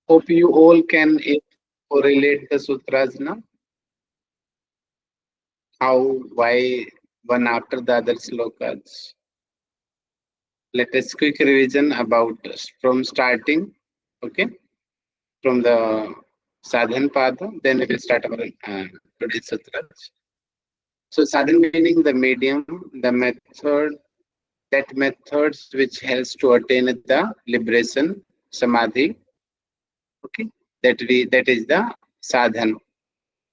Hope you all can correlate the sutras now. How, why, one after the other slokas. Let us quick revision about from starting. Okay, from the Sadhan Pada, then we will start our today's sutras. So sadhan meaning the medium, the method, that methods which helps to attain the liberation, samadhi. Okay, that is the sadhan.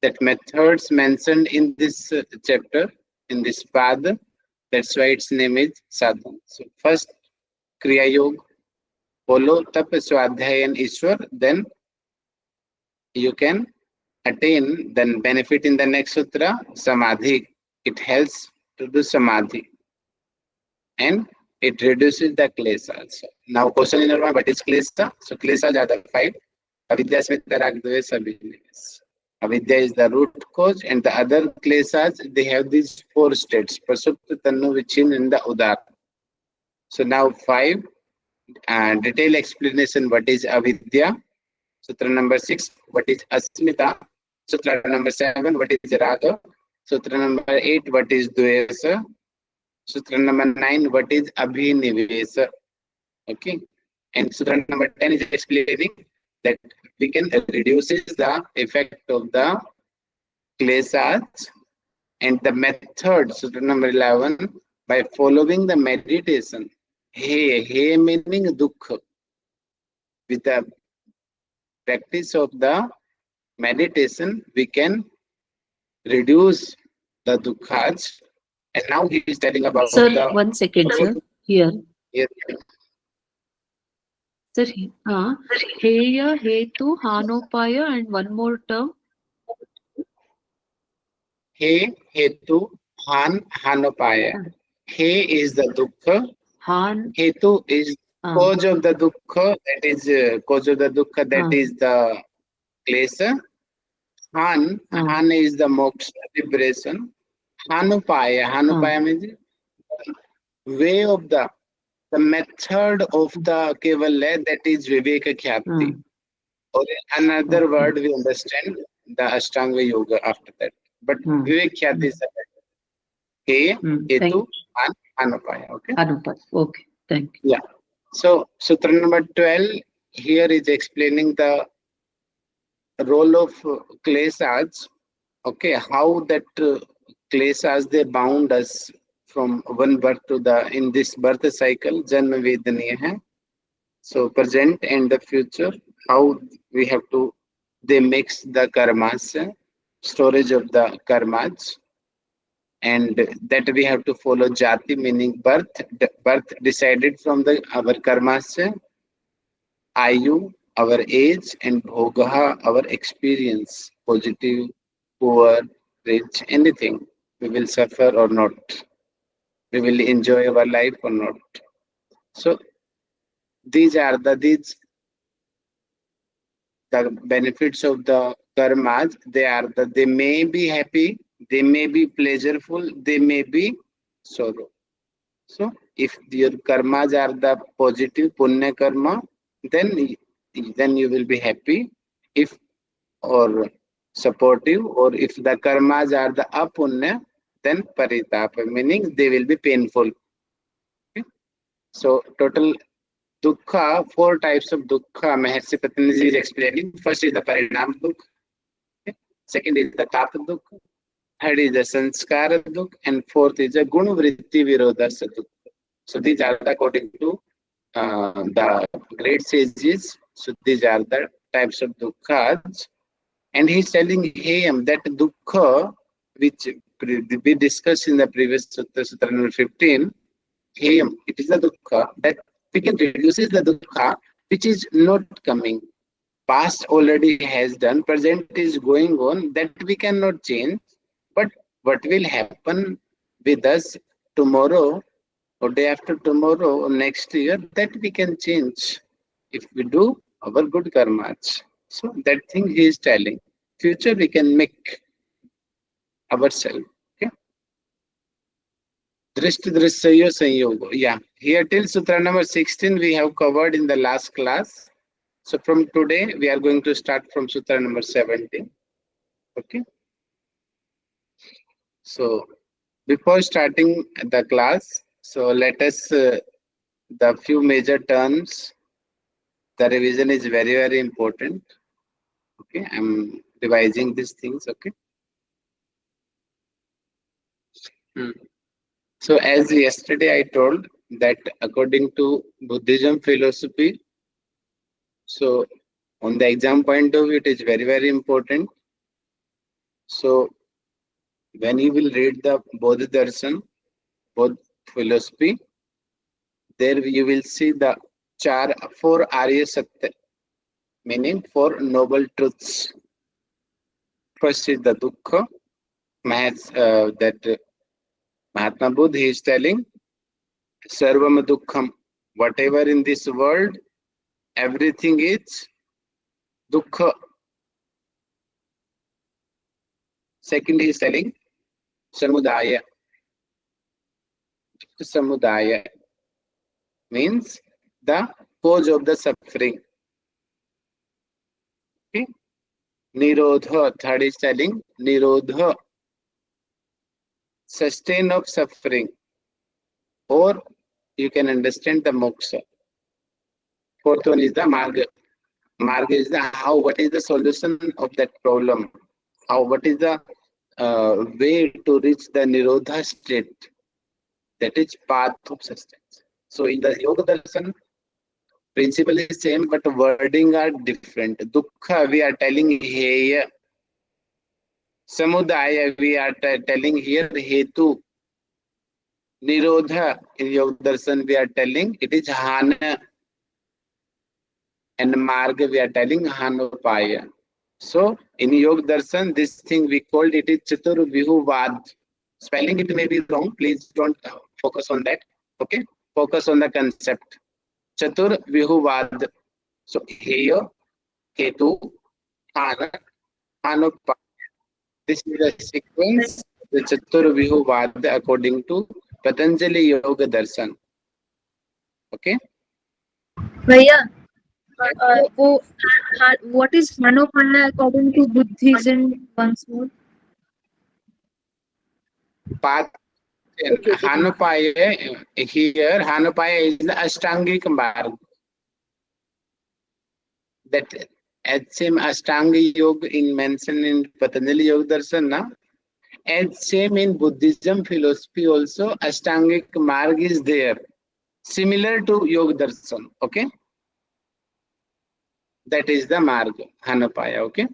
That methods mentioned in this chapter, in this pada, that's why its name is sadhan. So first kriya yoga, follow tap swadhyay and ishwar, then you can attain then benefit in the next sutra, samadhi. It helps to do samadhi and it reduces the klesha also. Now question in your mind, what is klesha? So kleshas are the five. Avidya, smita, rag, dvesh, abhinivesh. Avidya is the root cause and the other kleshas, they have these four states. Prasupta, Tannu, Vichin and the Udar. So now five detailed explanation what is avidya. Sutra number 6, what is asmita? Sutra number 7, what is raga? Sutra number 8, what is dvesa? Sutra number 9, what is abhinivesa? Okay. And sutra number 10 is explaining that we can reduce the effect of the kleshas and the method, sutra number 11, by following the meditation. He meaning dukkha. With the practice of the meditation, we can reduce the dukkhas. And now he is telling about Sir, the 1 second, sir. Here. Yes. Sir, heya, hetu, hanopaya, and one more term. He, hetu, hanopaya. He is the dukkha. Hetu is cause of the dukkha. That is cause of the dukkha. That is the klesha. Han is the moksha, liberation. Hanupaya means way of the method of the kevalya, that is viveka khyati. Or in another word, we understand the Ashtanga Yoga after that. But vivek khyati is the He, Hetu, and Hanupaya. Okay. Hanupaya. Okay. Thank you. Yeah. So sutra number 12 here is explaining the role of kleshas. Okay, how that kleshas they bound us from one birth to the in this birth cycle. Janma vedaniya hai. So present and the future, how we have to they mix the karmas, storage of the karmas, and that we have to follow jati meaning birth. The birth decided from the our karmas, ayu our age, and bhogaha our experience, positive, poor, rich, anything. We will suffer or not. We will enjoy our life or not. So these are the benefits of the karmas. They may be happy, they may be pleasureful, they may be sorrow. So if your karmas are the positive punya karma, then you will be happy. If or supportive, or if the karmas are the apunya, then paritapa, meaning they will be painful. Okay? So total dukkha, four types of dukkha Maharshi Patanjali is explaining. First is the parinam dukkha. Okay? Second is the tapa dukkha. Third is the sanskara dukkha. And fourth is the guna vritti virodhasa dukkha. So these are according to the great sages. So these are the types of dukkhas. And he's telling him that dukkha, which we discussed in the previous sutra number 15, him, it is the dukkha that we can reduce the dukkha which is not coming. Past already has done, present is going on, that we cannot change. But what will happen with us tomorrow or day after tomorrow or next year, that we can change if we do our good karmas. So that thing he is telling. Future we can make ourselves. Okay. Drishti drishya sanyoga. Yeah. Here till sutra number 16 we have covered in the last class. So from today, we are going to start from Sutra number 17. Okay. So before starting the class, so let us the few major terms. The revision is very, very important. Okay, I'm revising these things. Okay. Hmm. So as yesterday I told that according to Buddhism philosophy, so on the exam point of view, it is very, very important. So when you will read the Bodh Darshan, Bodh philosophy, there you will see the four Arya Satya, meaning four noble truths. First is the Dukkha, that Mahatma Buddha is telling, Sarvam Dukkham, whatever in this world, everything is Dukkha. Second, he is telling Samudaya. Samudaya means the cause of the suffering. Okay? Nirodha, third is telling Nirodha, sustain of suffering, or you can understand the moksha. Fourth one is the marga. Marga is the how, what is the solution of that problem? What is the way to reach the Nirodha state? That is path of sustenance. So in the Yoga Darshan, principle is same, but wording are different. Dukkha, we are telling heya. Samudaya, we are telling here hetu. Nirodha, in Yoga Darshan, we are telling it is hana. And marga, we are telling hanupaya. So in Yoga Darshan, this thing we called it is Chatur Vihuvad. Spelling it may be wrong. Please don't focus on that. Okay. Focus on the concept. Chatur Vihuvad. So here, Ketu, Hana, Hanupa. This is the sequence, the Chatur Vihuvad according to Patanjali Yoga Darshan. Okay. Bhaiya, what is Hanopaya according to Buddhism once more? Path Hanupaya here, Hanupaya is the Ashtangik Marg. That as same Ashtanga Yoga in mentioned in Patanjali Yoga Darshan, na? As same in Buddhism philosophy also, Ashtangik Marg is there, similar to Yoga Darshan. Okay, that is the Marg, Hanupaya. Okay,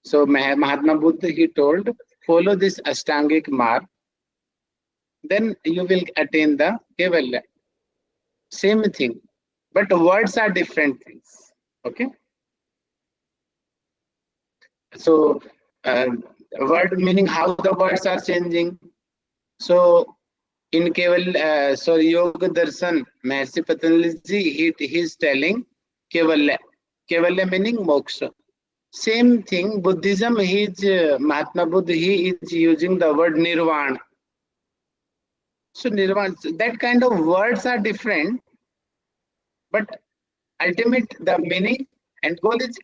so Mahatma Buddha he told, follow this Ashtangik Marg, then you will attain the Kevalya. Same thing, but words are different things. Okay. So, word meaning how the words are changing. So, in Keval, Yoga Darshan, Mahasi Patanjali he is telling Kevalya. Kevalya meaning moksha. Same thing, Buddhism, Mahatma Buddha, he is using the word nirvana. So, nirvana, that kind of words are different, but ultimate the meaning and goal is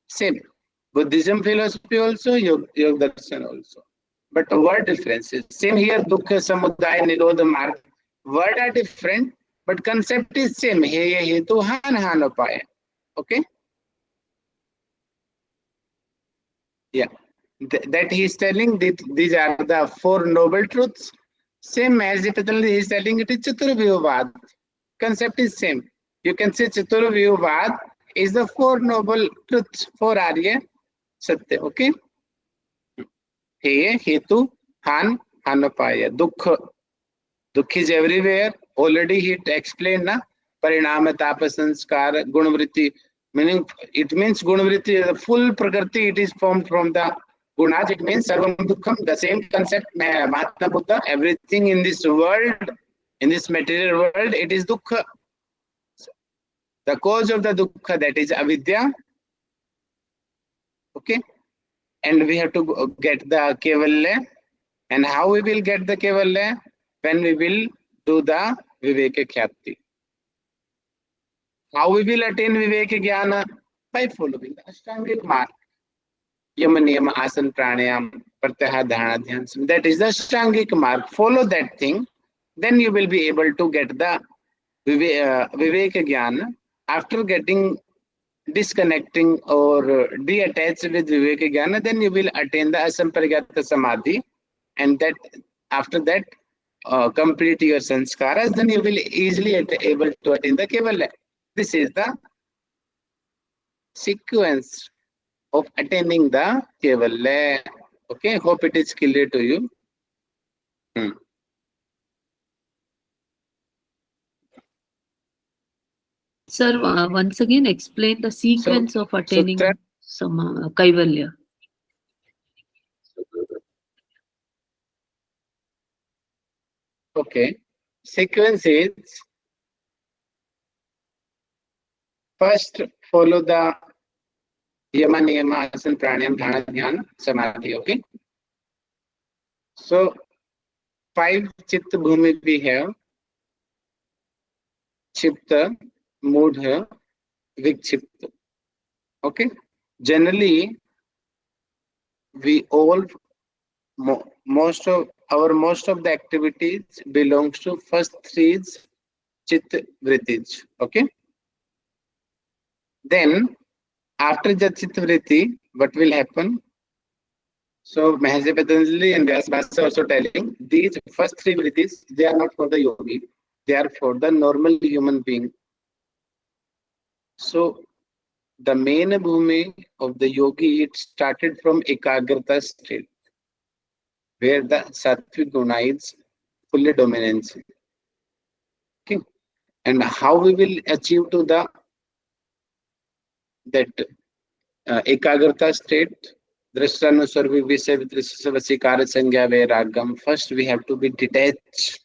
same. Buddhism philosophy also, Yoga Darshan also. But word differences. Same here, Dukkha, Samudaya, Nirodha, Marg. Word are different, but concept is same. Heya, Hetu, Han, Hanupaya. Okay? Yeah. That he is telling that these are the four noble truths. Same as if he is telling it is Chaturvyuvad. Concept is same. You can say Chaturvyuvad is the four noble truths, four Arya Satya. Okay? Heya, Hetu, Han, Hanupaya. Dukkha. Dukh is everywhere. Already he explained na. Parinama, Tapa, Sanskara, Gunavritti. Meaning, it means Gunavritti, the full Prakriti, it is formed from the Gunas. It means Sarvam Dukkham. The same concept, Mahatma Buddha. Everything in this world, in this material world, it is Dukkha. The cause of the Dukkha, that is Avidya. Okay. And we have to get the Kevalya. And how we will get the Kevalya? When we will do the Viveka Khyati. How we will attain Viveka Jnana? By following the Ashtangic mark. Yama Niyama Asana Pranayam Pratyahara Dhyana Dhyan. That is the Ashtangic mark. Follow that thing. Then you will be able to get the Viveka Jnana. After getting disconnecting or detached with Viveka Jnana, then you will attain the Asamparagata Samadhi. And that after that, complete your sanskaras, then you will easily able to attain the Kevala. This is the sequence of attaining the Kevala. Okay, hope it is clear to you. Sir, once again explain the sequence of attaining Sutra. some Kaivalya. Okay, sequence is first follow the Yama Niyama Asana Pranayam Dhyana Dhyana Samadhi. Okay, so 5 Chitta Bhumi we have. Chipta, Mudha, Vikchipta. Okay, generally we all most of the activities belongs to first 3 Chitta Vrittis. Okay, then after the Chitta Vritti, what will happen? So Mahasi Patanjali and Vyasa Bhasa also telling these first 3 Vrittis, they are not for the yogi, they are for the normal human being. So the main bhumi of the yogi, it started from Ekagrata state, where the sattvic guna is fully dominance. Okay, and how we will achieve to the that Ekagrata state? Drashtanusarvi Visya Vitrasavasi Sangya Vairagam. First, we have to be detached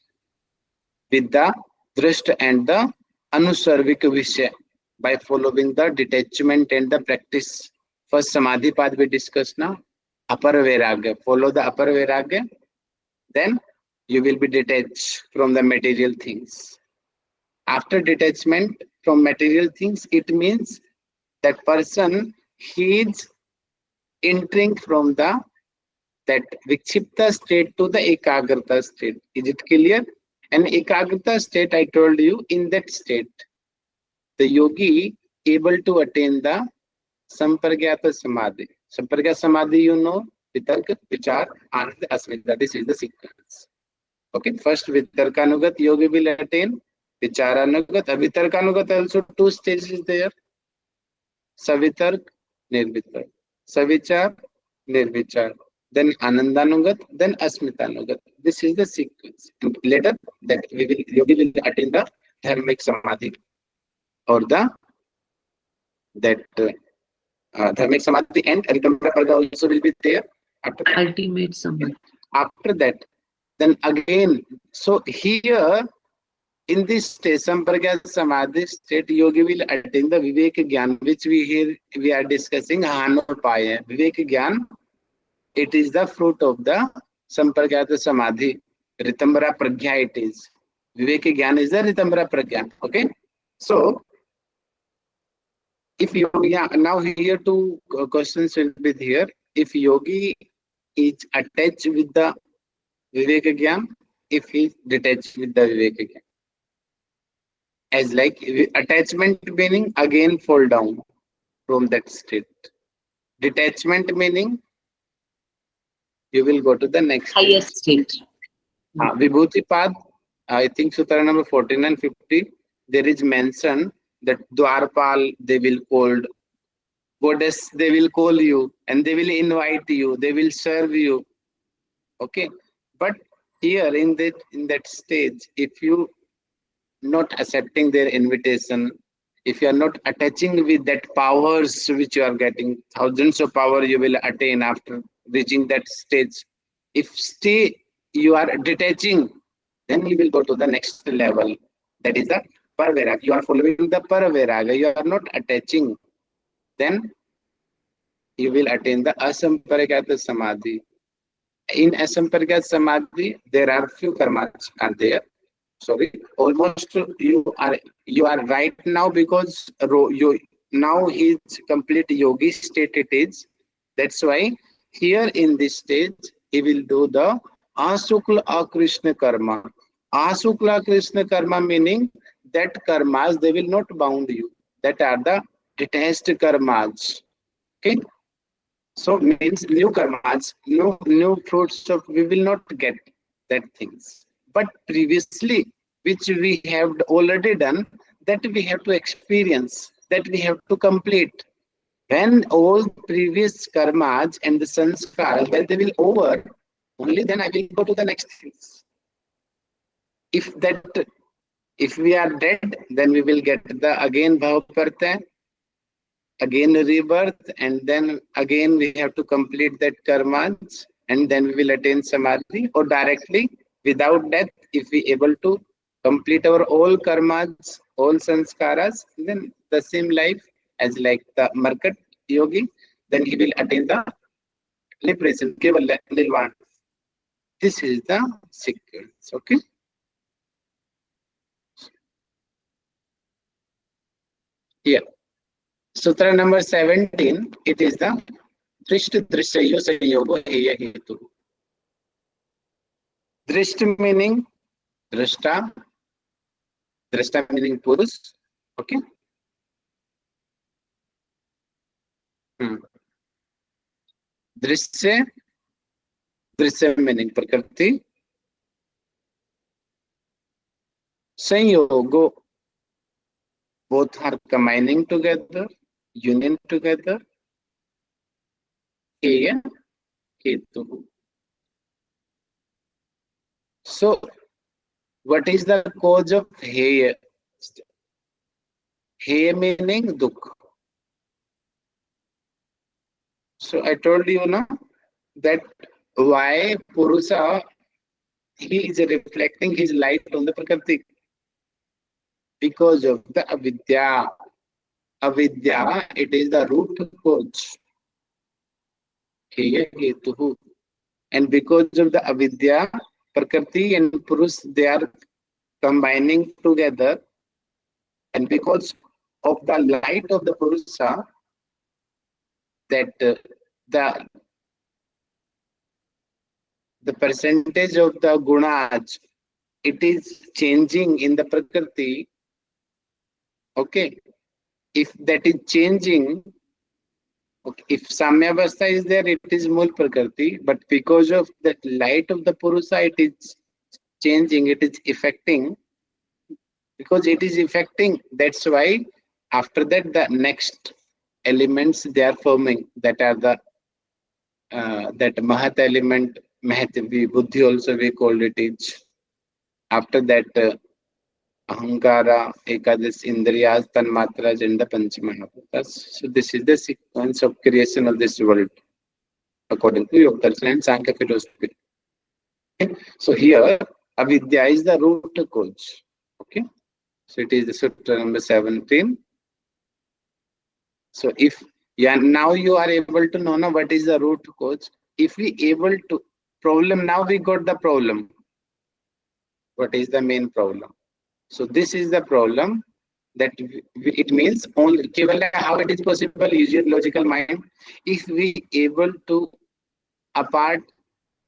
with the Drashta and the Anusarvik Visya by following the detachment and the practice. First, Samadhi path we discussed now. Apara Vairagya. Follow the Apara Vairagya. Then you will be detached from the material things. After detachment from material things, it means that person, he is entering from the that Vikshipta state to the Ekagrata state. Is it clear? And Ekagrata state, I told you, in that state, the yogi able to attain the Sampargyata Samadhi. Sampargyata Samadhi, you know, Vitarka, Vichar, and Asmita. This is the sequence. Okay, first Vitarkanugat yogi will attain, Vicharanugat, Vitarkanugat also 2 stages there. Savitark, Nirvitark. Savichar, Nirvichar. Then Anandanugat, then Asmitanugat. This is the sequence. And later, that yogi will attain the Dharmic Samadhi or the that Dharmic Samadhi and Ritamra Parga also will be there. Ultimate Samadhi. After that, then again, so here in this state, Samparga Samadhi state, yogi will attain the Viveka Gyan, which we are discussing Hanopaya. Viveka Gyan, it is the fruit of the Sampargata Samadhi. Ritambara Pragya it is. Viveka Gyan is the Ritambara Pragya. Okay. So, if yogi, now here 2 questions will be here. If yogi is attached with the Viveka Gyan, if he is detached with the Viveka Gyan. As like attachment meaning again fall down from that state. Detachment meaning you will go to the next Highest state. Vibhuti path, I think Sutra number 14 and 50, there is mention that Dwarpal they will call, goddess they will call you and they will invite you, they will serve you. Okay, but here in that stage, if you not accepting their invitation, if you are not attaching with that powers which you are getting, thousands of power you will attain after reaching that stage. If stay you are detaching, then you will go to the next level. That is the Paraviraga. You are following the Paraviraga. You are not attaching. Then you will attain the Asamparagata Samadhi. In Asamparagata Samadhi, there are few karmas are there. sorry, almost you are right now, because you now his complete yogi state it is. That's why here in this stage he will do the asukla akrishna karma. Asukla krishna karma meaning that karmas they will not bound you. That are the detached karmas. Okay. So means new karmas, new fruits of we will not get that things. But previously, which we have already done, that we have to experience, that we have to complete. When all previous karmas and the sanskar, when they will over, only then I will go to the next things. If that, if we are dead, then we will get the again bhav karta, again rebirth, and then again we have to complete that karmas, and then we will attain samadhi, or directly without death, if we able to complete our all karmas, all sanskaras, then the same life as like the market yogi, then he will attain the liberation, keval nirvana. This is the sequence. Okay. Here, sutra number 17, it is the Drishta Drishtayo Sanyogo Heya Hetu. Drishta meaning Drishta, Drishta meaning Purush. Okay. Drishya, Drishya meaning Prakriti. Sanyogo, both are combining together, union together. Heya Hetu. So, what is the cause of Heya? Heya meaning Dukh. So I told you now that why Purusa, he is reflecting his light on the Prakriti. Because of the avidya. Avidya, it is the root cause. And because of the avidya, Prakriti and Purus, they are combining together. And because of the light of the Purusa, that the percentage of the gunas, it is changing in the Prakriti. Okay. If that is changing, okay, if Samyavastha is there, it is Mul Prakriti, but because of that light of the Purusa, it is changing, it is affecting. Because it is affecting, that's why after that the next elements they are forming, that are the that Mahat element, Mahatavi, Buddhi also we called it is. After that Ahankara, Ekadash, Indriyas, Tanmatras, and the Panchamahabhutas. So this is the sequence of creation of this world, according to Yogdarshan and Sankhya philosophy. Okay? So here, avidya is the root cause. Okay, so it is the sutra number 17. So if now you are able to know now what is the root cause. If we able to problem, now we got the problem. What is the main problem? So this is the problem, that it means only how it is possible, use your logical mind. If we able to apart,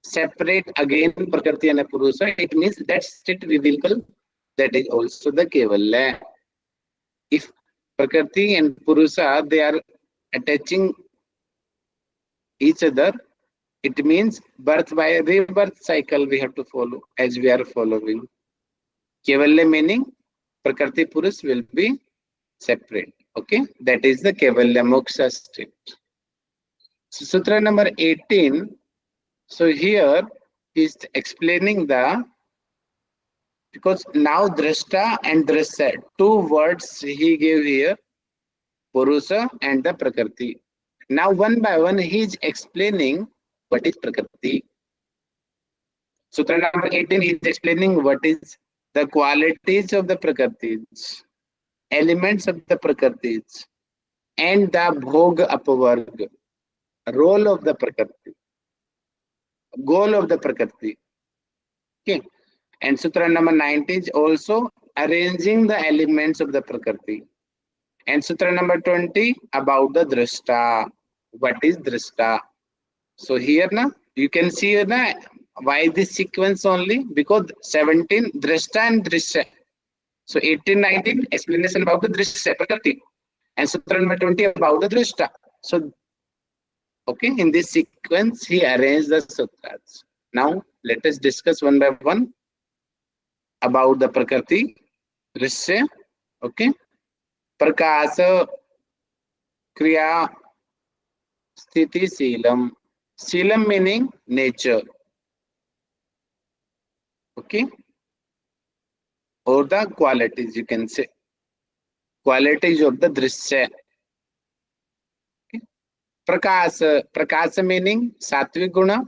separate again Prakriti and Purusa, it means that state we will call, that is also the Kevalya. If Prakriti and Purusa, they are attaching each other, it means birth by rebirth cycle we have to follow, as we are following. Kevalya meaning Prakriti Purus will be separate. Okay, that is the Kevalya Moksha state. So Sutra number 18. So here is explaining the, because now Drashta and Drasya, two words he gave here, Purusa and the Prakriti. Now one by one he is explaining what is Prakriti. Sutra number 18 he is explaining what is the qualities of the Prakritis, elements of the Prakritis, and the Bhog Apavarg, role of the Prakriti, goal of the Prakriti. Okay. And Sutra number 90 is also arranging the elements of the Prakriti. And Sutra number 20 about the Drishta. What is Drishta? So here na, you can see here na, why this sequence only? Because 17 Drishta and Drishya. So 18, 19 explanation about the Drishya Prakriti. And Sutra number 20 about the Drishta. So okay, in this sequence he arranged the sutras. Now let us discuss one by one about the Prakriti, Drishya, okay, Prakasa, Kriya, Sthiti, Silam. Silam meaning nature, okay, or the qualities, you can say, qualities of the Drishya. Okay. Prakasa meaning Sattvic Guna,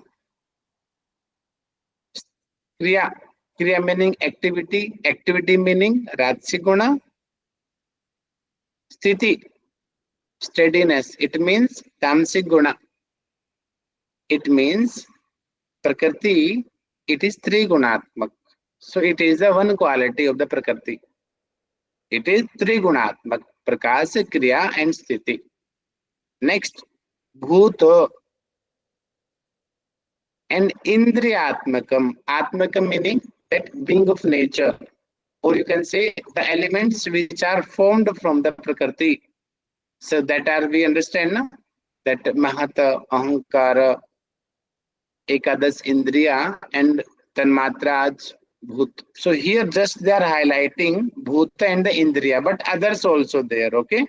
Kriya meaning activity meaning Rajasic Guna, Sthiti, steadiness, it means Tamasic Guna. It means Prakriti, it is three gunatmak. So it is the one quality of the Prakriti. It is three gunatmak, Prakasa, Kriya and Sthiti. Next, Bhuta and Indriyatmakam. Atmakam meaning that being of nature. Or you can say the elements which are formed from the Prakriti. So that are, we understand na? That Mahata, Ahankara, Ekadas Indriya and Tanmatraj Bhut. So here just they are highlighting Bhuta and the Indriya, but others also there, okay?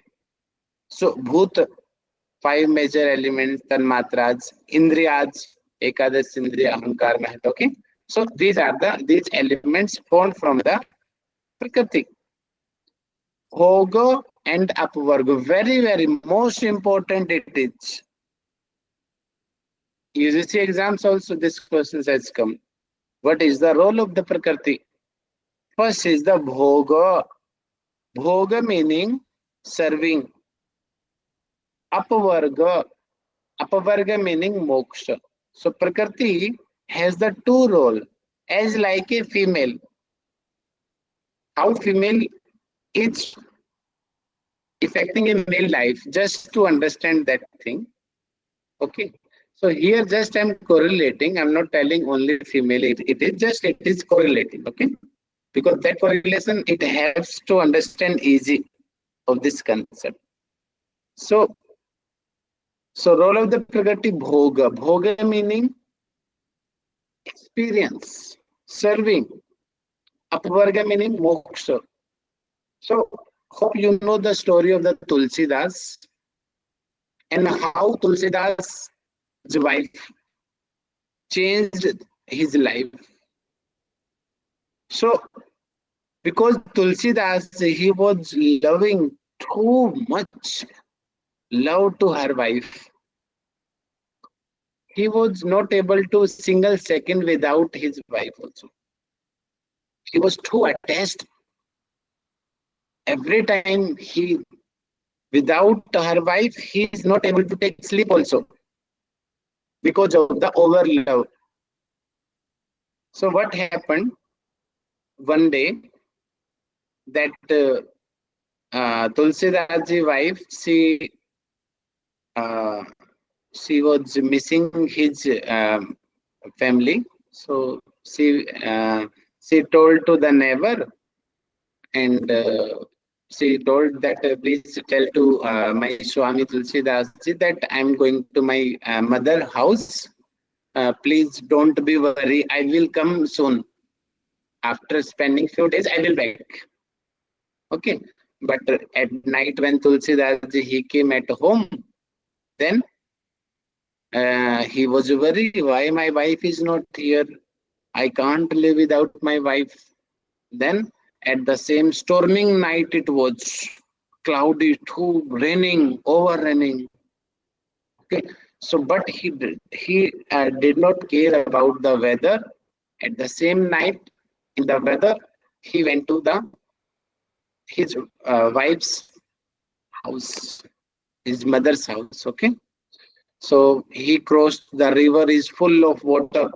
So Bhut, 5 major elements, Tanmatraj, Indriyaj, Ekadas Indriya, Ahankar, Mahata, okay? So these are these elements formed from the Prakriti. Hoga and Apvarga, very most important it is. UGC exams also this question has come. What is the role of the Prakriti? First is the Bhoga. Bhoga meaning serving. Apavarga. Apavarga meaning moksha. So Prakriti has the two role as like a female. How female is affecting a male life, just to understand that thing. Okay. So here just I'm correlating. I'm not telling only female. It is correlating. Okay. Because that correlation, it helps to understand easy of this concept. So role of the Prakriti, Bhoga. Bhoga meaning experience, serving. Apvarga meaning moksha. So hope you know the story of the Tulsidas and how Tulsidas' wife changed his life. So because Tulsidas, he was loving too much love to her wife. He was not able to single second without his wife also. He was too attached. Every time without her wife, he is not able to take sleep also because of the over love. So what happened? One day, that Tulsidas' wife, she was missing his family. So she told to the neighbor, and she told that please tell to my Swami Tulsidas that I'm going to my mother house. Please don't be worried. I will come soon. After spending few days, I will back. Okay. But at night when Tulsidas he came at home, then he was worried. Why my wife is not here? I can't live without my wife. Then at the same storming night it was, cloudy too, raining, over raining. Okay. So but he did not care about the weather. At the same night, in the weather, he went to his wife's house, his mother's house. Okay. So he crossed the river, is full of water.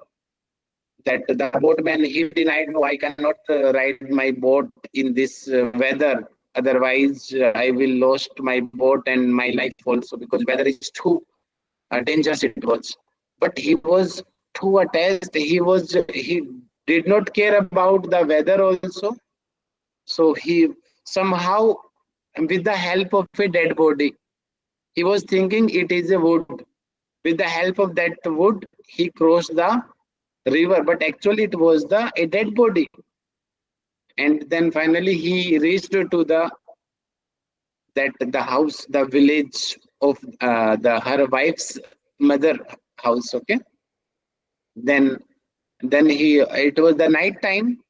that the boatman, he denied, no, I cannot ride my boat in this weather. Otherwise, I will lost my boat and my life also, because weather is too dangerous it was. But he was too attached. He did not care about the weather also. So he somehow, with the help of a dead body, he was thinking it is a wood. With the help of that wood, he crossed the river, but actually it was a dead body. And then finally he reached to the house, the village of the her wife's mother house. Okay. Then it was the night time.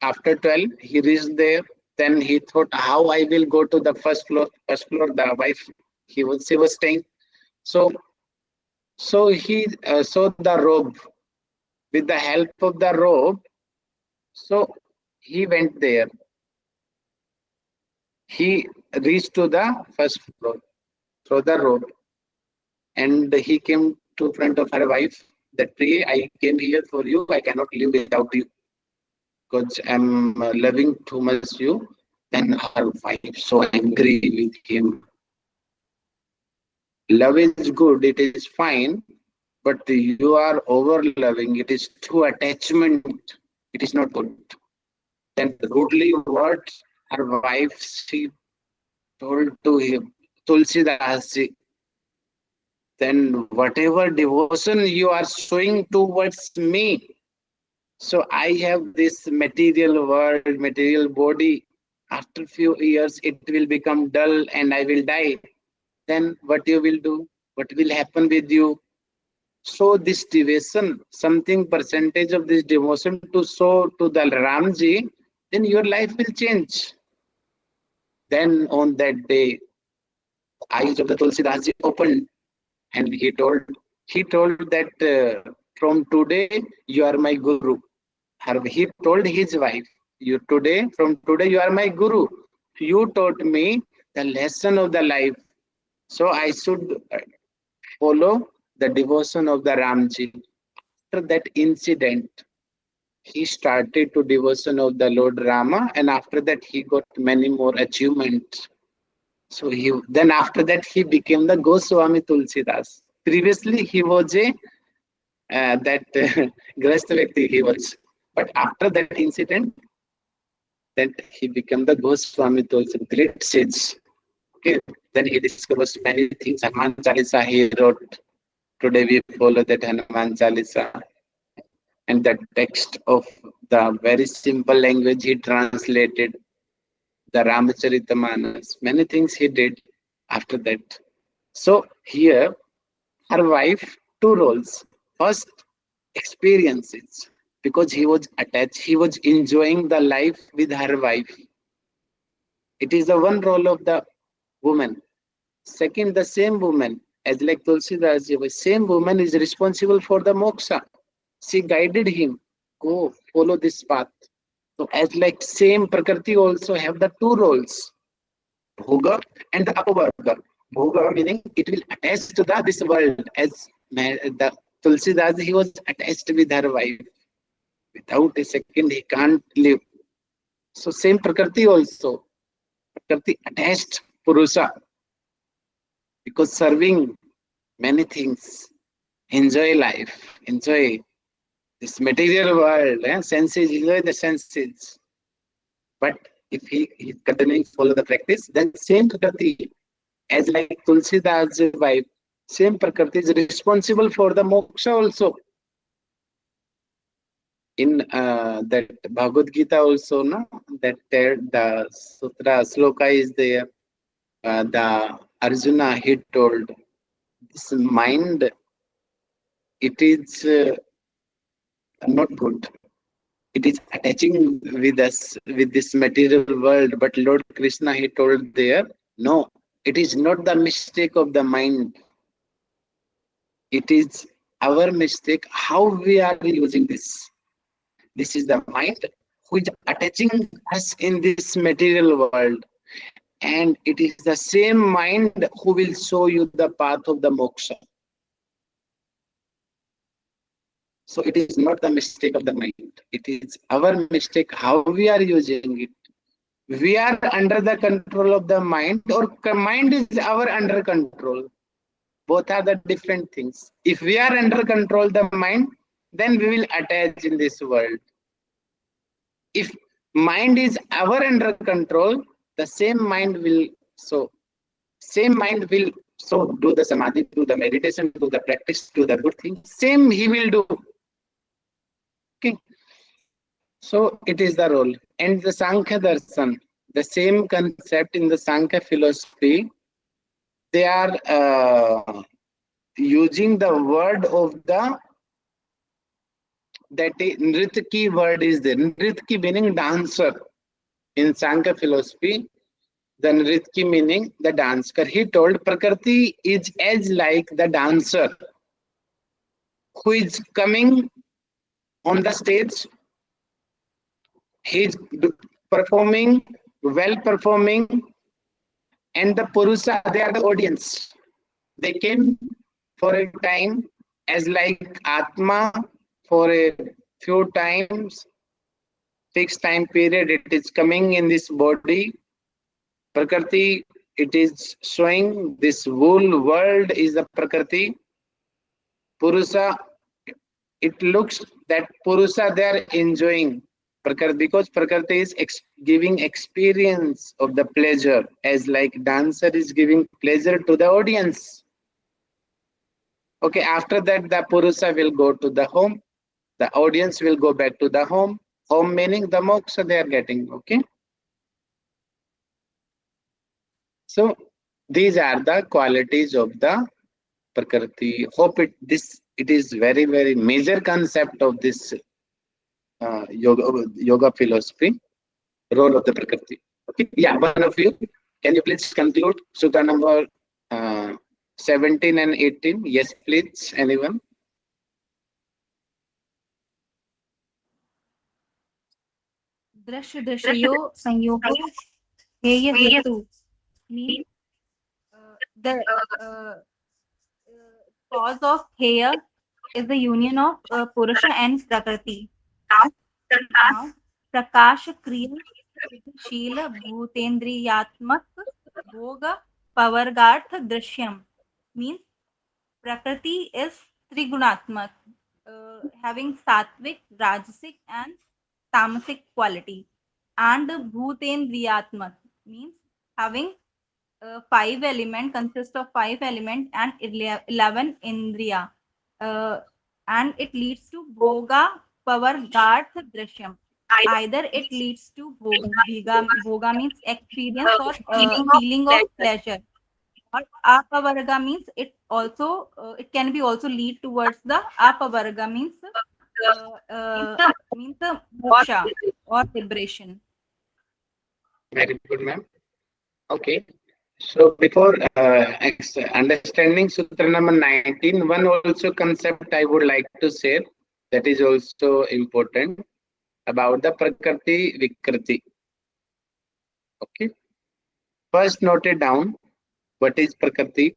After 12, he reached there. Then he thought, how I will go to the first floor. First floor, the wife, she was staying. So he saw the robe. With the help of the robe, so he went there. He reached to the first floor through the robe, and he came to front of her wife. That, Priya, I came here for you. I cannot live without you, because I'm loving too much you. Then her wife so angry with him. Love is good, it is fine, but you are over loving. It is too attachment. It is not good. Then rudely what her wife, she told to him, Tulsidas, then whatever devotion you are showing towards me, so I have this material world, material body. After few years, it will become dull and I will die. Then what you will do? What will happen with you? So this devotion, something percentage of this devotion to show to the Ramji, then your life will change. Then on that day, eyes of the Tulsidas opened, and he told that from today you are my guru. He told his wife, from today you are my guru. You taught me the lesson of the life, so I should follow the devotion of the Ramji. After that incident, he started to devotion of the Lord Rama, and after that he got many more achievements. So then after that he became the Goswami Tulsidas. Previously he was a that Grahastha Vyakti he was, but after that incident, that he became the Goswami Tulsidas, great sage. Okay, then he discovers many things. Hanuman Chalisa he wrote. Today we follow that Hanuman Chalisa, and the text of the very simple language he translated, the Ramacharita many things he did after that. So here, her wife, two roles. First, experiences, because he was attached, he was enjoying the life with her wife. It is the one role of the woman. Second, the same woman, as like Tulsidas, the same woman is responsible for the moksha. She guided him, go follow this path. So as like same Prakriti also have the two roles, Bhoga and the Apavarga. Bhoga meaning it will attach to this world, as the Tulsidas, he was attached with her wife. Without a second, he can't live. So same Prakriti also. Prakriti attached Purusha, because serving many things, enjoy life, enjoy this material world, senses, enjoy the senses. But if he is continuing to follow the practice, then same Prakriti, as like Tulsidas' wife, same Prakriti is responsible for the moksha also. In that Bhagavad Gita also, no, that the Sutra sloka is there. The Arjuna, he told, this mind, it is not good. It is attaching with us, with this material world. But Lord Krishna, he told there, no, it is not the mistake of the mind. It is our mistake, how we are using this. This is the mind who is attaching us in this material world. And it is the same mind who will show you the path of the moksha. So it is not the mistake of the mind. It is our mistake how we are using it. We are under the control of the mind, or mind is our under control. Both are the different things. If we are under control the mind, then we will attach in this world. If mind is our under control, the same mind will do the samadhi, do the meditation, do the practice, do the good thing. Same he will do. Okay. So it is the role. And the Sankhya Darshan, the same concept in the Sankhya philosophy, they are using the word of the, that is, Nritki word is there. Nritki meaning dancer. In Sankhya philosophy, the Nritki meaning the dancer. He told Prakriti is as like the dancer who is coming on the stage. He is performing, well performing, and the Purusa, they are the audience. They came for a time as like Atma for a few times, fixed time period. It is coming in this body. Prakriti, it is showing this whole world is the Prakriti. Purusa, it looks that Purusa they are enjoying Prakriti, because Prakriti is giving experience of the pleasure, as like dancer is giving pleasure to the audience. Okay, after that the Purusa will go to the home, the audience will go back to the home. Home meaning the moksha they are getting. Okay, so these are the qualities of the Prakriti. Hope it is very major concept of this yoga philosophy, role of the Prakriti. Okay, yeah, one of you, can you please conclude Sutra number 17 and 18? Yes, please, anyone? दृश्य दृश्यो संयोगो हेय हेतु means the cause of heya is the union of Purusha and Prakriti. Now, Prakash Kriya Shila Bhutendriyatmak Bhoga Pavargarth Drishyam means Prakriti is Trigunatmak, having sattvic, rajasic, and tamasic quality, and Bhutendriyatmak means having five element, consists of five element and 11 indriya, uh, and it leads to bhoga pavargarth drishyam. Either it leads to bhoga means experience or feeling of pleasure, or apavarga means it can be also lead towards the apavarga means the moksha or liberation. Very good, ma'am. Okay. So before understanding Sutra number 19, one also concept I would like to share that is also important about the Prakriti Vikriti. Okay. First note it down. What is Prakriti?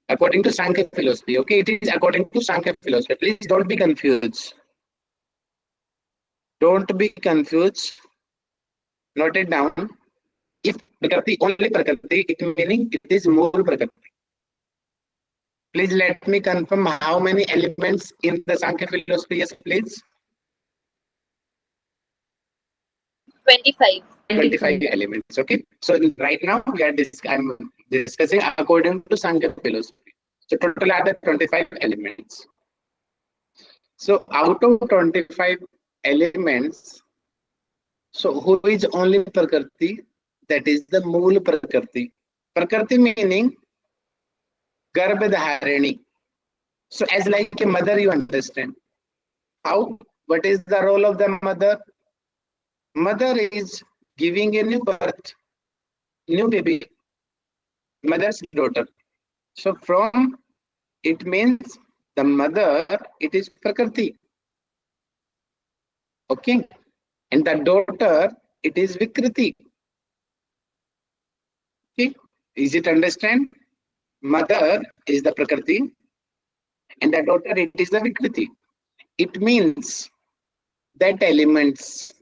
According to Sankhya philosophy. Okay, it is according to Sankhya philosophy. Please don't be confused. Don't be confused. Note it down. If Prakriti, only Prakriti, it meaning it is more Prakriti. Please let me confirm how many elements in the Sankhya philosophy. Yes, please. 25. 25 elements. Okay. So right now we are I'm discussing according to Sankhya philosophy. So total are the 25 elements. So out of 25 elements, so who is only Prakriti? That is the Mool Prakriti. Prakriti meaning Garbhadharini. So as like a mother, you understand. How? What is the role of the mother? Mother is giving a new birth, new baby, mother's daughter. So from it means the mother, it is Prakriti. Okay. And the daughter, it is Vikriti. Okay. Is it understand? Mother is the Prakriti and the daughter, it is the Vikriti. It means that elements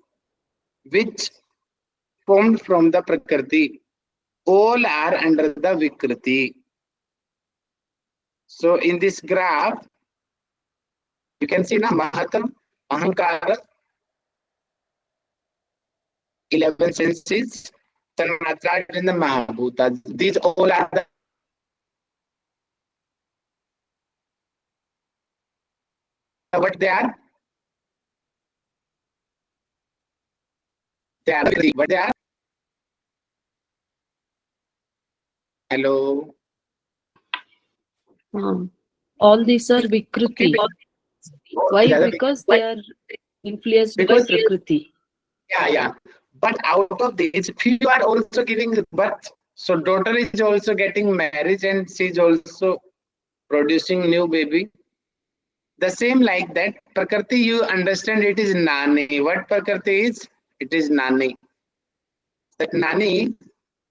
which formed from the Prakriti all are under the Vikriti. So in this graph, you can see na Mahatam, Ahankara, 11 senses, Tanmatra and the Mahabhutas. These all are the what they are? They are what they are? Hello. All these are Vikriti. Why? Yeah, Because they are influenced by Because- Prakriti. Yeah. But out of these, few are also giving birth. So daughter is also getting married and she's also producing new baby. The same like that, Prakriti, you understand it is Nani. What Prakriti is? It is Nani. That Nani,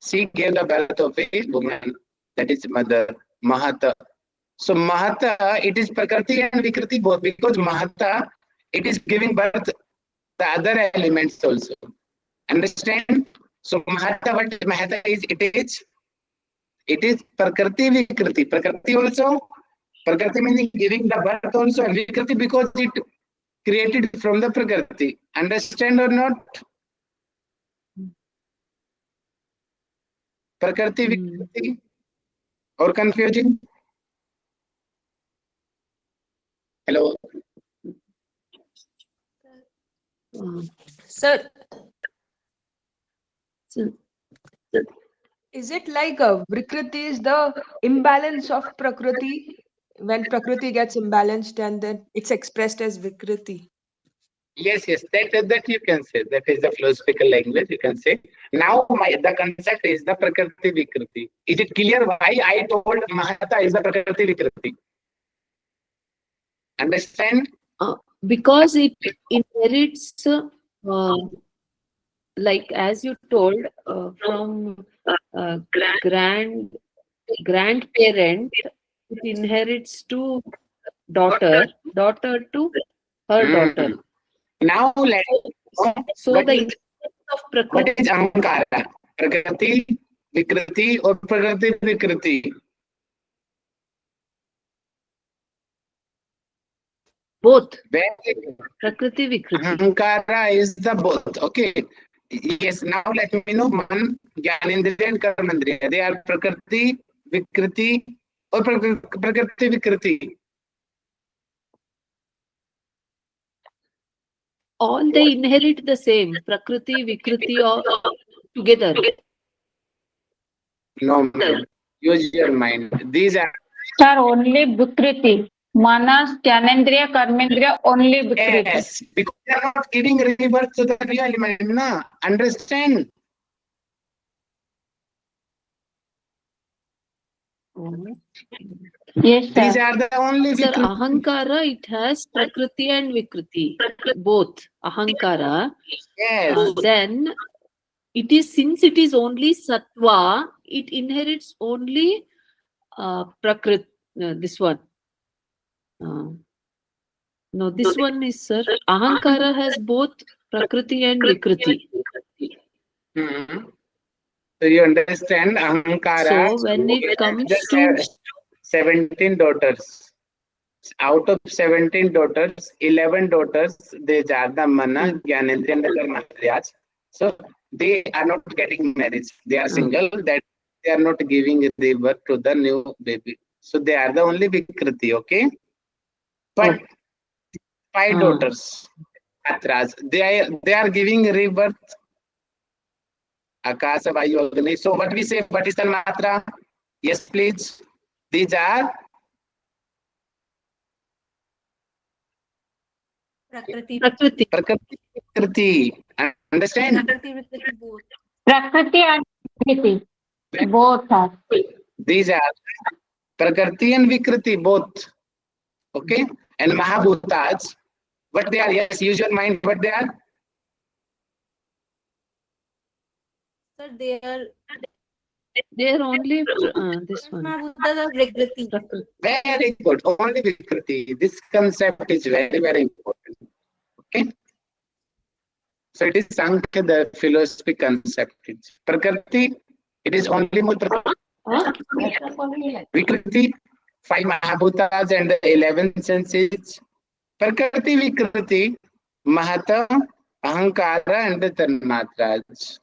she gave the birth of a woman. That is mother, Mahata. So Mahata, it is Prakriti and Vikriti both, because Mahata, it is giving birth the other elements also. Understand? So Mahata, what Mahata is, it is Prakriti Vikriti. Prakriti also, Prakriti meaning giving the birth also, and Vikriti because it created from the Prakriti. Understand or not? Prakriti Vikriti or confusing? Hello. Sir, So, is it like Vikriti is the imbalance of Prakriti? When Prakriti gets imbalanced and then it's expressed as Vikriti. Yes, that you can say. That is the philosophical language, you can say. Now, the concept is the Prakriti Vikriti. Is it clear why I told Mahata is the Prakriti Vikriti? Understand? because it inherits, like as you told, from grandparent, it inherits to daughter to her daughter. Now, let's know So what the is, influence of what Prakriti, is Ahankara? Prakriti Vikriti or Prakriti Vikriti? both Very good. Prakriti Vikriti. Ahankara is the both. Okay. Yes, now let me know Man, Gyanendriya and Karmendriya. They are Prakriti, Vikriti or Prakriti Vikriti. All they inherit the same Prakriti Vikriti all together. No, man. Use your mind. These are Sir, only Vikriti. Manas, Jnanendriya, Karmendriya, only Vikriti. yes, because they are not giving rebirth to the real element. Na? Understand? Yes, These sir. are the only Sir, Vikriti. Ahankara, it has Prakriti and Vikriti, both. Ahankara. Yes. Then it is, since it is only Sattva, it inherits only Prakriti. This one. No, this one is, sir. Ahankara has both Prakriti and Vikriti. So you understand Ahankara. So when it comes to 17 daughters. Out of 17 daughters, 11 daughters, they are the Mana, Gyanendriya and the Karmendriyas. So they are not getting married. They are single, that they are not giving rebirth to the new baby. So they are the only Vikriti, okay? But 5 daughters, Matras, they are giving rebirth. Akasa, Vayu, Agni. So what we say, what is the Matra? Yes, please. These are Prakriti. Prakriti, Vikriti. Understand? Prakriti Vikriti both. Prakriti and Vikriti. Both are. These are Prakriti and Vikriti both. Okay? And Mahabhutas, what they are? Yes, use your mind, what they are? Sir, they are They are only this one. Mahabhutas are Prakriti. Prakriti. Very good. Only Vikriti. This concept is very, very important. Okay. So it is Sankhya, the philosophy concept. It's Prakriti. It is only Mool Prakriti. Huh? Vikriti, 5 Mahabhutas and the 11 senses. Prakriti, Vikriti, Mahata, Ahankara, and the Tanmatras.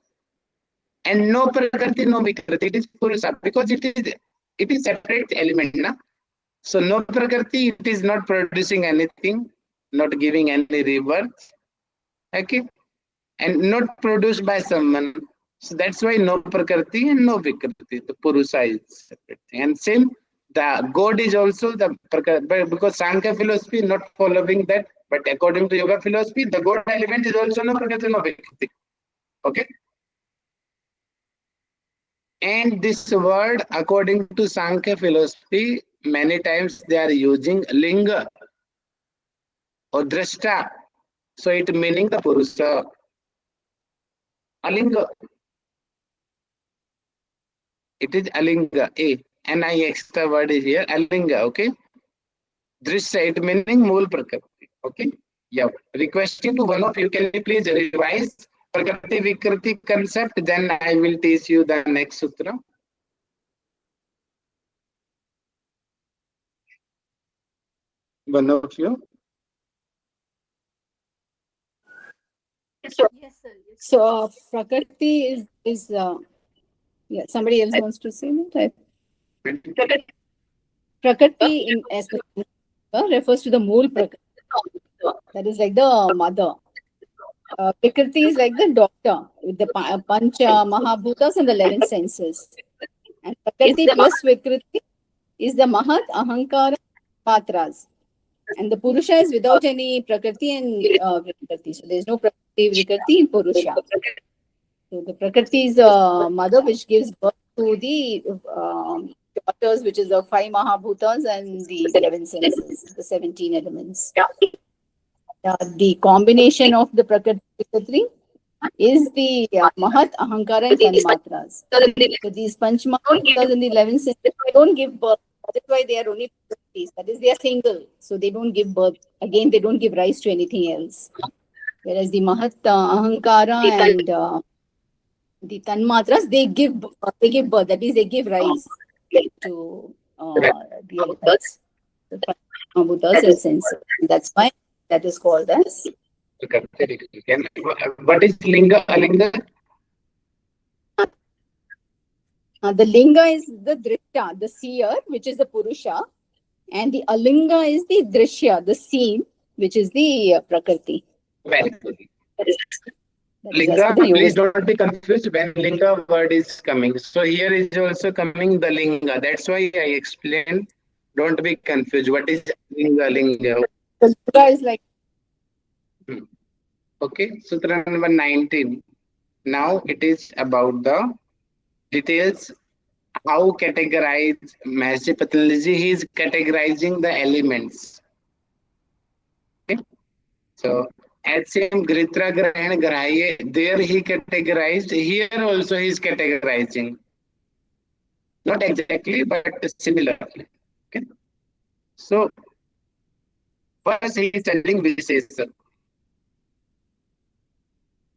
And no Prakriti, no Vikriti. It is Purusa because it is separate element, na? So no Prakriti, it is not producing anything, not giving any rebirth, okay, and not produced by someone. So that's why no Prakriti and no Vikriti. The Purusa is separate thing. And same, the God is also the Prakriti, because Sankhya philosophy is not following that, but according to Yoga philosophy, the God element is also no Prakriti, no Vikriti. Okay. And this word, according to Sankhya philosophy, many times they are using linga or drashta. So it meaning the Purusa. Alinga. It is Alinga. Ni extra word is here. Alinga. Okay. Drishta, it meaning Mool Prakriti. Okay. Yeah. Requesting to one of you, can you please revise Prakriti Vikriti concept? Then I will teach you the next sutra. One of you. Yes, sir. Yes, So Prakriti is yeah. Somebody else wants to say that. Prakriti in as per refers to the Mool Prakriti. That is like the mother. Prakriti is like the doctor with the Pancha Mahabhutas and the 11 senses. And Prakriti plus Vikriti is the Mahat, Ahankara, Patras. And the Purusha is without any Prakriti and Vikriti. So there is no Prakriti, Vikriti in Purusha. So the Prakriti is a mother which gives birth to the daughters, which is the 5 Mahabhutas and the 11 senses, the 17 elements. The combination of the Prakriti Vikriti is the Mahat, Ahankara, and Tanmatras. So these Panch Mahabhutas and the 11 senses don't give birth. That is why they are only Prakritis. That is, they are single. So they don't give birth. Again, they don't give rise to anything else. Whereas the Mahat, Ahankara, and the Tanmatras, they give birth. That is, they give rise to the elements. The Panch Mahabhutas and senses. That's why that is called as. What is Linga? Alinga? The linga is the drishta, the seer, which is the purusha, and the alinga is the drishya, the seen, which is the prakriti. Very good. That is Linga, as per the please yoga. don't be confused when Linga word is coming. So here is also coming the Linga. That's why I explained. Don't be confused. What is Linga? Linga. The linga is like. Okay, Sutra number 19. Now it is about the details. How categorize Mahasi Patanjali? He is categorizing the elements. Okay. So at same Gritra Grahan Grahaye, there he categorized. Here also he is categorizing. Not exactly, but similarly. Okay. So first he is telling Vishesha.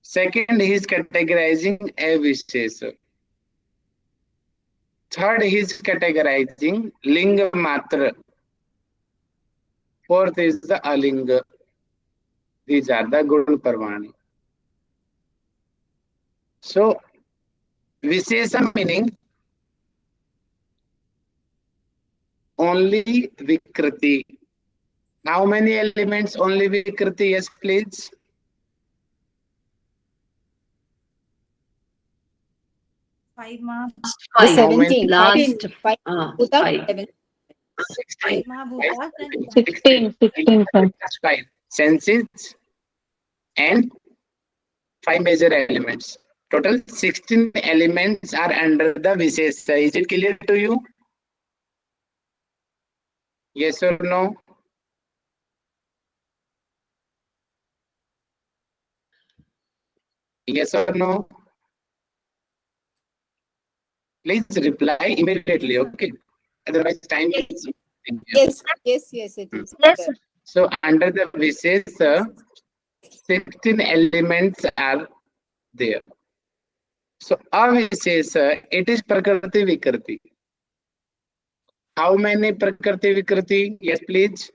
Second, he is categorizing a Vishesha. Third, he is categorizing Linga Matra. Fourth is the Alinga. These are the Gun Parvani. So, Vishesha meaning only Vikriti. How many elements only Vikriti? Yes, please. Five Mahabhutas. The How many? 17, last, five, five. 7. 16. Mahabhutas and 16, sir. That's five. Senses and 5 major elements. Total 16 elements are under the Vishesha. Is it clear to you? Yes or no? Yes or no? Please reply immediately, okay? Otherwise, time is. Yes, it is. Yes, sir. So under the Vishesh, 16 elements are there. So Avishesh, it is Prakriti Vikriti. How many Prakriti Vikriti? Yes, please.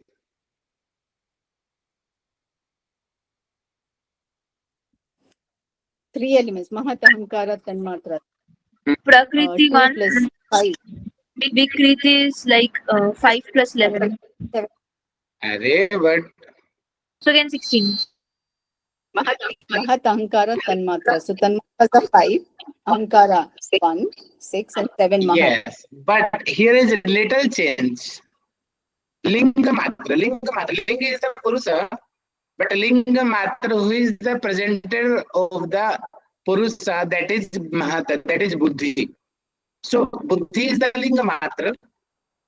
Three elements: Mahat, Ahankara, Tanmatra. Prakriti 2 1, plus 5. Vikriti is like 5 plus 11. Array, but So again 16. Mahat, Ahankara, Tanmatra. So Tanmatra is 5, Ahankara 1, 6, and 7 Mahat. yes, but here is a little change. Linga Matra. Linga is the Purusa, but Linga Matra, who is the presenter of the Purusa, that is Mahata, that is Buddhi. So Buddhi is the Linga Matra.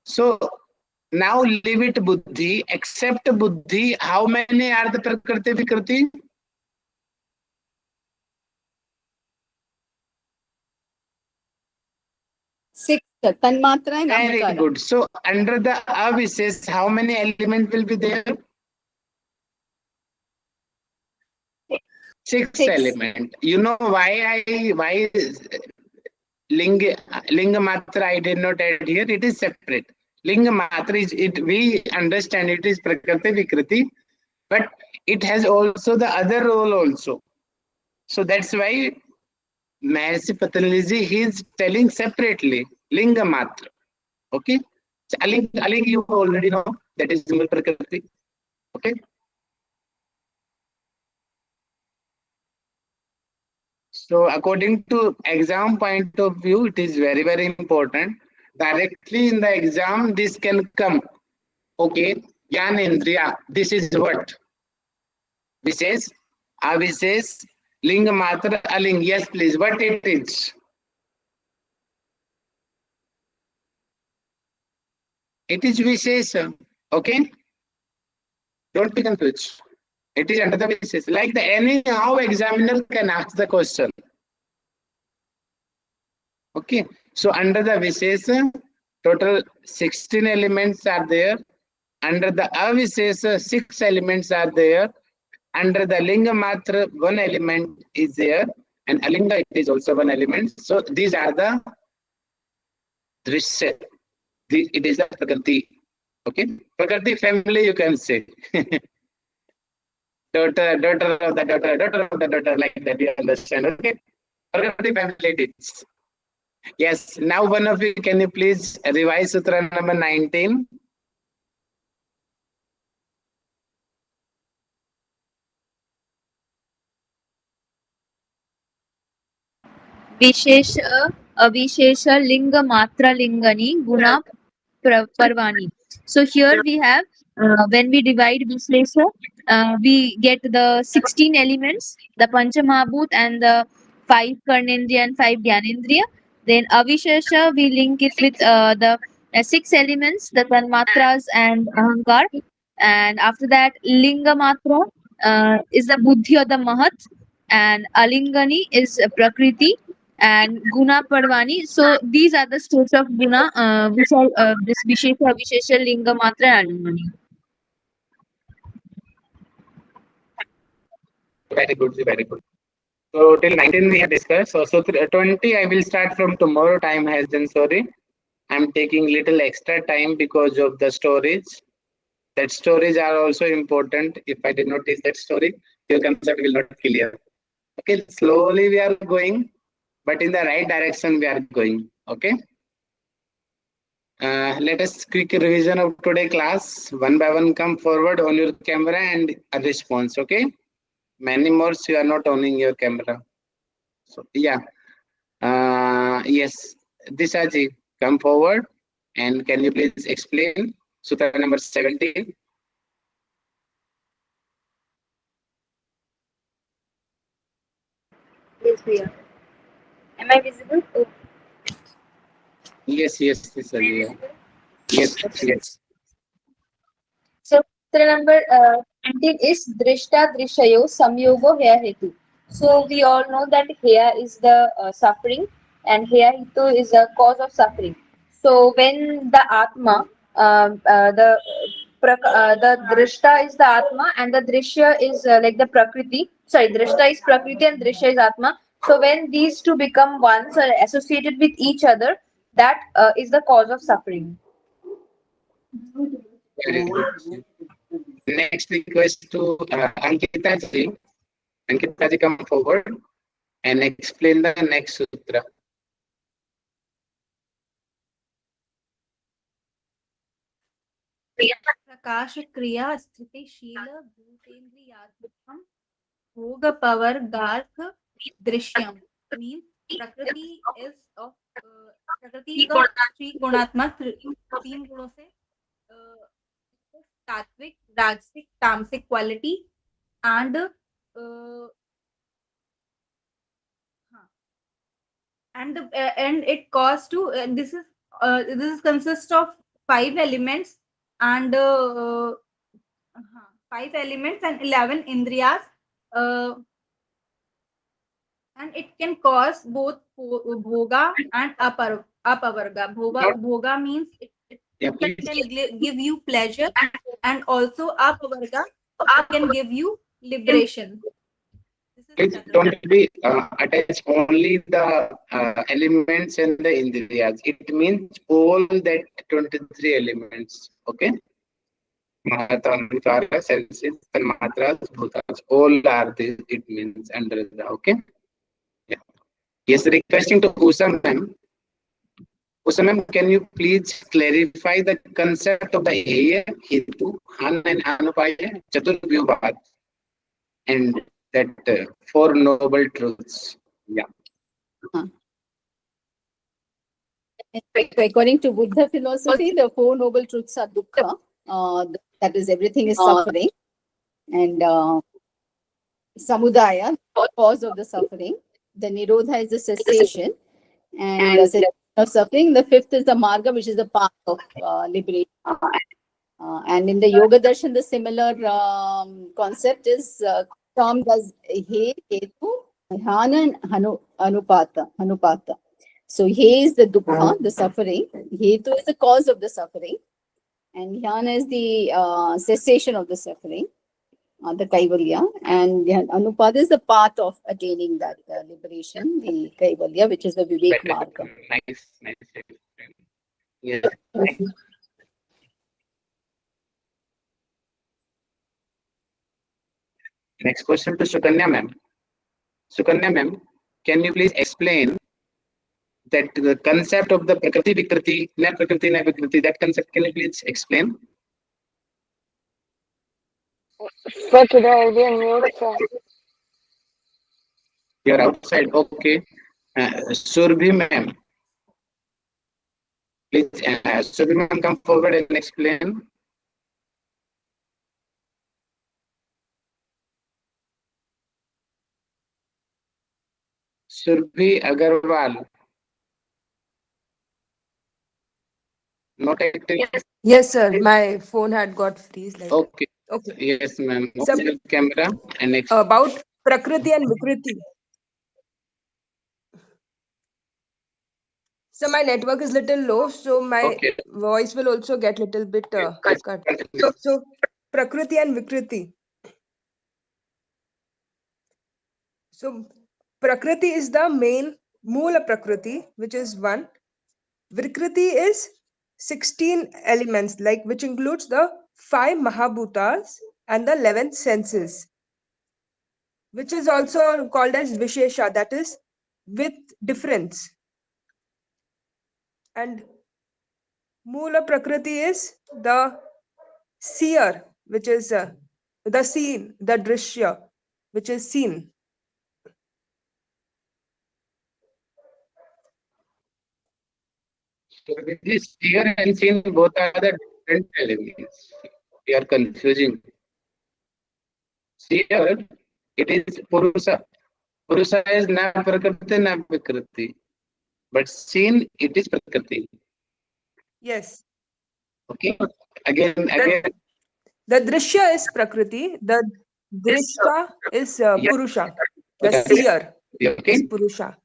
So now leave it Buddhi, except Buddhi, how many are the Prakriti Vikriti? Six, Tanmatra and Very Ahankara. good. So under the Avishesh, how many elements will be there? Six element. You know why Linga Matra I did not add here? It is separate. Linga Matra is it. We understand it is Prakriti Vikriti, but it has also the other role also. So that's why Mahasi Patanjali he is telling separately Linga Matra. Okay. So Aling you already know that is Mul Prakriti. Okay. So according to exam point of view, it is very, very important. Directly in the exam, this can come. Okay, Jnanendriya, this is what? Vishesh, Avishesh, Linga Matra, Aling. Yes, please, what it is? It is Vishesh. Okay? Don't be confused. It is under the Vishesh. Like the anyhow examiner can ask the question. Okay, so under the Vishesha, total 16 elements are there. Under the Avishesha, 6 elements are there. Under the Linga Matra, 1 element is there. And Alinga, it is also 1 element. So these are the Drishya. It is the Prakriti. Okay, Prakriti family, you can say. daughter of the daughter of the daughter, like that, you understand. Okay, Prakriti family it is. Yes, now one of you, can you please revise Sutra number 19? Vishesha, Avishesha, Linga, Matra, Lingani, Guna, Parvani. So here we have, when we divide Vishesha, we get the 16 elements, the Panchamahabhut and the 5 Karnendriya and 5 Dhyanendriya. Then Avishesha, we link it with the 6 elements, the Tanmatras and Ahankar. And after that, Linga Matra is the Buddhi or the Mahat, and Alingani is Prakriti, and Guna Parvani. So these are the states of Guna, which are this Vishesha, Avishesha, Linga Matra, and Alingani. Very good, very good. So till 19 we have discussed. So 20 I will start from tomorrow. Time has done. Sorry, I'm taking little extra time because of the storage. That storage are also important. If I did not teach that story, your concept will not clear. Okay, slowly we are going, but in the right direction we are going. Okay. Let us quick revision of today class. One by one, come forward on your camera and a response. Okay. Many more you are not owning your camera. So yeah. Yes. Dishaji, come forward and can you please explain Sutra number 17? Yes, we are. Am I visible? Oh, Yes, Dishaji. Yeah. Yes, yes. so Sutra number 19 is Drishta Drishayo Samyogo Heya Hetu. So we all know that Heya is the suffering, and Hetu is a cause of suffering. So when the Atma, the Drishta is the Atma and the Drishya is like the Prakriti. Sorry, Drishta is Prakriti and Drishya is Atma. So when these two become ones or associated with each other, that is the cause of suffering. Very good. Next request to Ankita ji. Ankita ji, come forward and explain the next sutra. प्रकाश क्रिया स्थितिशील भूतेन्द्रियात्मकं भोग power gark drishyam means prakriti is of prakriti is of three गुणात्मक तीन गुणों से सात्विक राजसिक तामसिक quality and and it caused to this is consist of 5 elements and 5 elements and 11 indriyas uh, and it can cause both bhoga and apavarga. Bhoga means it can give you pleasure, and also apavarga it can give you liberation. Please don't be attach only the elements and the indriyas. It means all that 23 elements. Okay. Mahatma, senses, Tanmatras, Bhutas. All are this, it means under the, okay. Yeah. Yes, requesting to Usha ma'am. Usha ma'am, can you please clarify the concept of the Heya, Hetu, Han and Anupaya, Chaturvyuhat, and that Four Noble Truths. Yeah. According to Buddha philosophy, the Four Noble Truths are dukkha, that is, everything is suffering, and samudaya, cause of the suffering. The nirodha is the cessation, and the cessation of suffering. The fifth is the marga, which is the path of liberation. And in the Yogdarshan, the similar concept is termed as he, hetu, dhyana, and anupata. So he is the dukkha, the suffering. Hetu is the cause of the suffering, and dhyana is the cessation of the suffering, the kaivalya, and anupata is the path of attaining that liberation, the kaivalya, which is the vivek marga. Nice. Yes. Next question to Sukanya ma'am. Sukanya ma'am, can you please explain that the concept of the Prakriti Vikriti, na Vikriti, that concept, can you please explain? Sir, today I'll be on mute, sir. You're outside, okay. Surbhi ma'am. Please, Surbhi ma'am, come forward and explain. Surbhi Agarwal. Not active. Yes, sir. My phone had got freeze. Like Okay. okay. Yes, ma'am. Sir, Camera and next. about Prakriti and Vikriti. So my network is little low, so my voice will also get little bit cut. So Prakriti and Vikriti. So Prakriti is the main Moola Prakriti, which is 1. Vikriti is 16 elements, like which includes the 5 Mahabhutas and the 11 senses, which is also called as Vishesha, that is with difference. And Moola Prakriti is the seer, which is the seen, the drishya, which is seen. So this seer and seen both are the different elements. We are confusing. Seer, it is Purusa. Purusa is na Prakriti, na Vikriti. But seen, it is Prakriti. Yes. Okay. Again. The drishya is Prakriti. The drishta is Purusha. The seer is Purusha.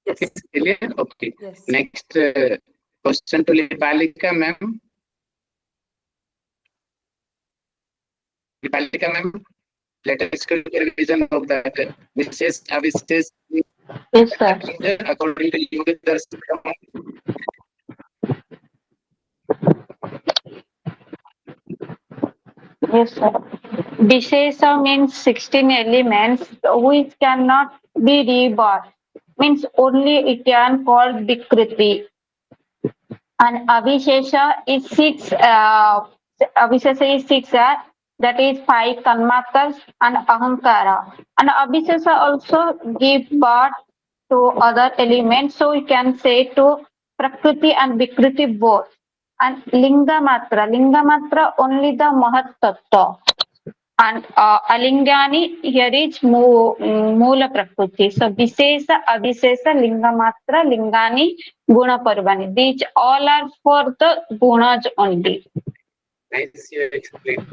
Yes. Clear? Okay. Yes. Next question to Lipalika ma'am. Lipalika ma'am, let us quick revision of that. Vishesh Avishesh Yes, sir. according to Yogdarshan. Yes, sir. Vishesha means 16 elements which cannot be reborn. Means only it can called Vikriti. And Avishesha is six. Avishesha is six. That is five Kanmakas and Ahankara. And Avishesha also give birth to other elements. So we can say to Prakriti and Vikriti both. And Linga Matra only the Mahat Tattva. And Alingani here is Moola Prakriti. So Visesa, Avisesa, Lingamatra, Lingani, Guna Parvani. These all are for the gunas only. Nice, you explained.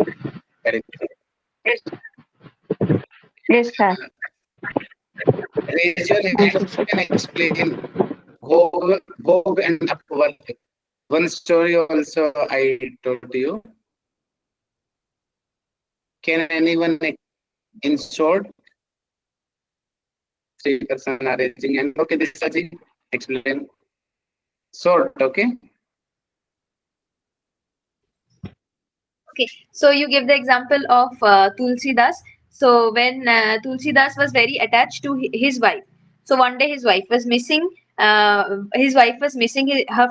Correct. Yes, sir. Rachel, Thank if you, you sir. can explain Vogue and Upwork. One story also I told you. Can anyone in short? Three person are raising and okay, this is explain. Short, okay? Okay, so you give the example of Tulsidas. So when Tulsidas was very attached to his wife, so one day his wife was missing. Her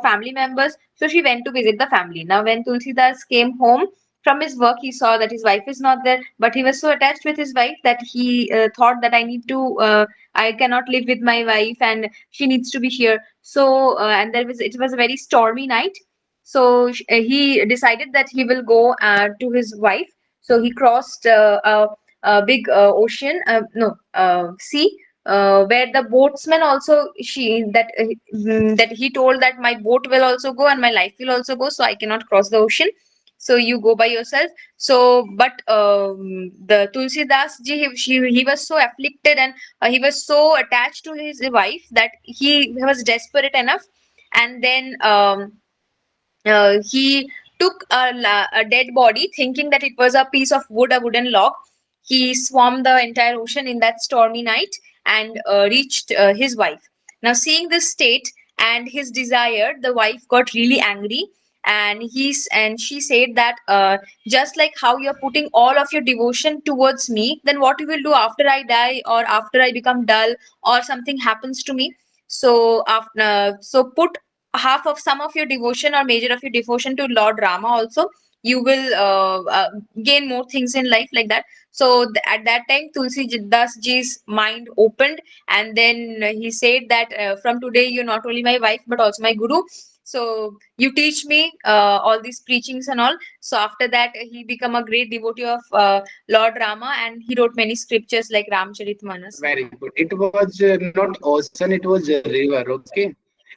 family members. So she went to visit the family. Now when Tulsidas came home from his work, he saw that his wife is not there. But he was so attached with his wife that he thought that I cannot live with my wife, and she needs to be here. So and it was a very stormy night, so he decided that he will go to his wife. So he crossed a big ocean, no sea, where the boatsman also that he told that my boat will also go and my life will also go, so I cannot cross the ocean. So you go by yourself. So, but the Tulsidas ji, he was so afflicted, and he was so attached to his wife that he was desperate enough, and then he took a dead body, thinking that it was a piece of wood, a wooden log. He swam the entire ocean in that stormy night and reached his wife. Now, seeing this state and his desire, the wife got really angry, and she said that just like how you're putting all of your devotion towards me, then what you will do after I die or after I become dull or something happens to me? So after put half of some of your devotion or major of your devotion to Lord Rama also. You will gain more things in life, like that. So at that time, Tulsi Das ji's mind opened, and then he said that from today you're not only my wife but also my guru. So you teach me all these preachings and all. So after that, he became a great devotee of Lord Rama, and he wrote many scriptures like Ramcharitmanas. Very good. It was not ocean, it was a river, okay?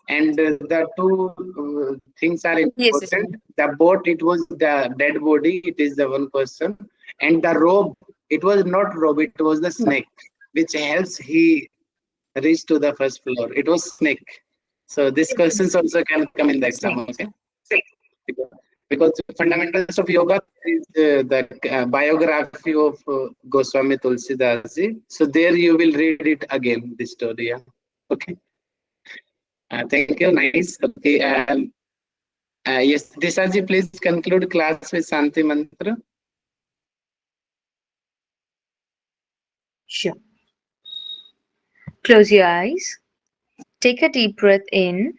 And the two things are Yes, yes. important. The boat, it was the dead body, it is the one person. And the rope, it was not rope, it was the snake, which helps he reach to the first floor. It was snake. So these questions also can come in the exam, Snake. okay? Because the fundamentals of yoga is the biography of Goswami Tulsidas ji. So there you will read it again, this story. Yeah. Okay. Thank you. Nice. Okay. Yes, Dishaji, please conclude class with Shanti Mantra. Sure. Close your eyes. Take a deep breath in